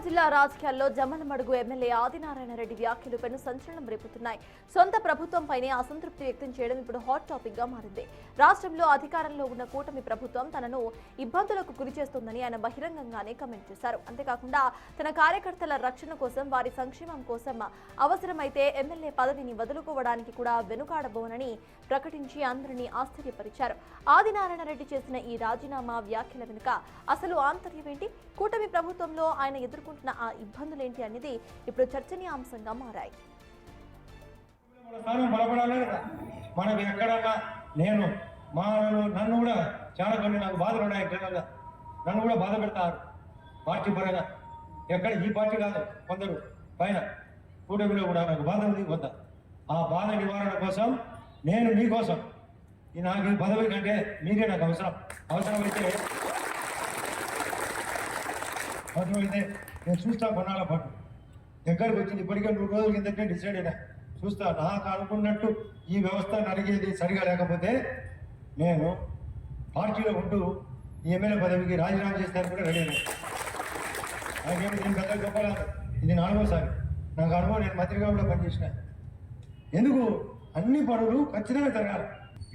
జిల్లా రాజకీయాల్లో జమ్మలమడుగు ఎమ్మెల్యే ఆదినారాయణ రెడ్డి వ్యాఖ్యలు పెను సంచలనం రేపుతున్నాయి. సొంత ప్రభుత్వంపైనే అసంతృప్తి వ్యక్తం చేయడం ఇప్పుడు హాట్ టాపిక్ గా మారింది. రాష్ట్రంలో అధికారంలో ఉన్న కూటమి ప్రభుత్వం తనను ఇబ్బందులకు గురి చేస్తుందని ఆయన బహిరంగంగానే కామెంట్ చేశారు. అంతేకాకుండా తన కార్యకర్తల రక్షణ కోసం, వారి సంక్షేమం కోసం అవసరమైతే ఎమ్మెల్యే పదవిని వదులుకోవడానికి కూడా వెనుకాడబోనని ప్రకటించి అందరినీ ఆశ్చర్యపరిచారు. ఆదినారాయణ రెడ్డి చేసిన ఈ రాజీనామా వ్యాఖ్యల వెనుక అసలు ఆంతర్యం ఏంటి? కూటమి ప్రభుత్వంలో ఆయన ఎదుర్కొంటున్న ఆ ఇబ్బందులేంటి అనేది ఇప్పుడు చర్చనీయాంశంగా మారాయి. మనకి ఎక్కడన్నా నన్ను కూడా చాలా కొన్ని నాకు బాధలు ఉన్నాయి. నన్ను కూడా బాధ పెడతారు పార్టీ పరంగా. ఎక్కడ ఈ పార్టీ కాదు, కొందరు పైన కూటమిలో కూడా నాకు బాధ ఉంది. కొంత ఆ బాధ నివారణ కోసం నేను మీకోసం నాకు ఈ పదవి కంటే మీరే నాకు అవసరమైతే నేను చూస్తా. కొన్నాళ్ళ పాటు దగ్గరకు వచ్చింది. ఇప్పటికే 3 రోజుల కిందటే డిసైడ్ అయినా. చూస్తా, నాకు అనుకున్నట్టు ఈ వ్యవస్థ నడిగేది సరిగా లేకపోతే నేను పార్టీలో ఉంటూ ఈ ఎమ్మెల్యే పదవికి రాజీనామా చేస్తాను కూడా రెడీ అయినా. నాకేమి నేను పెద్దగా చెప్పలేదు. ఇది 4వసారి నాకు అనుభవం. నేను మంత్రిగా కూడా పనిచేసిన. ఎందుకు అన్ని పనులు ఖచ్చితంగా జరగాలి.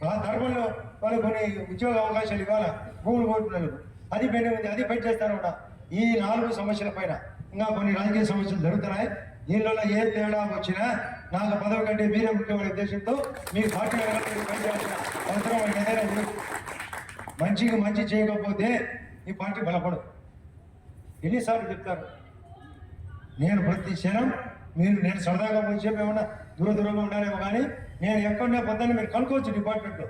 ఆ ధర్మంలో వాళ్ళు కొన్ని ఉద్యోగ అవకాశాలు ఇవ్వాలి. భూములు కోరుతున్నారు, అది పెండి ఉంది, అది పెట్టి చేస్తాను కూడా. ఈ 4 సమస్యల పైన ఇంకా కొన్ని రాజకీయ సమస్యలు జరుగుతున్నాయి. దీనిలో ఏ తేడా వచ్చినా నాకు పదవి కంటే మీరే ముఖ్యమైన ఉద్దేశంతో మీ పార్టీ పనిచేయాల్సిన అవసరం ఏదైనా ఉంది. మంచికి మంచి చేయకపోతే ఈ పార్టీ బలపడదు. ఎన్నిసార్లు చెప్తారు? నేను ప్రతి క్షణం నేను సరదాగా చెప్పి ఏమన్నా దూరంగా ఉండాలేమో, కానీ నేను ఎక్కడనే పొద్దున్న మీరు కనుక్కోవచ్చు డిపార్ట్మెంట్లో.